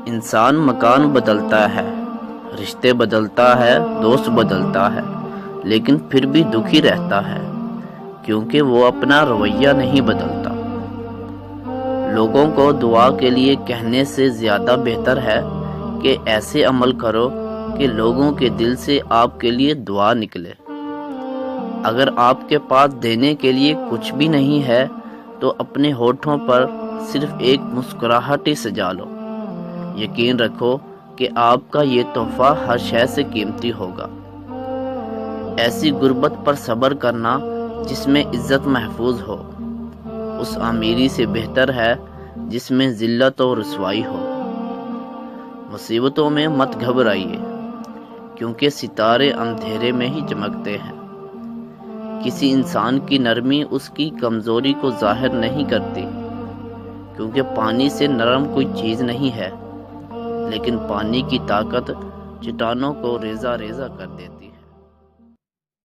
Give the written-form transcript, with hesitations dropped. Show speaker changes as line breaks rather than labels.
انسان مکان بدلتا ہے، رشتے بدلتا ہے، دوست بدلتا ہے، لیکن پھر بھی دکھی رہتا ہے کیونکہ وہ اپنا رویہ نہیں بدلتا۔ لوگوں کو دعا کے لیے کہنے سے زیادہ بہتر ہے کہ ایسے عمل کرو کہ لوگوں کے دل سے آپ کے لیے دعا نکلے۔ اگر آپ کے پاس دینے کے لیے کچھ بھی نہیں ہے تو اپنے ہونٹوں پر صرف ایک مسکراہٹ ہی سجا لو۔ یقین رکھو کہ آپ کا یہ تحفہ ہر شے سے قیمتی ہوگا۔ ایسی غربت پر صبر کرنا جس میں عزت محفوظ ہو، اس امیری سے بہتر ہے جس میں ذلت و رسوائی ہو۔ مصیبتوں میں مت گھبرائیے کیونکہ ستارے اندھیرے میں ہی چمکتے ہیں۔ کسی انسان کی نرمی اس کی کمزوری کو ظاہر نہیں کرتی، کیونکہ پانی سے نرم کوئی چیز نہیں ہے، لیکن پانی کی طاقت چٹانوں کو ریزہ ریزہ کر دیتی ہے۔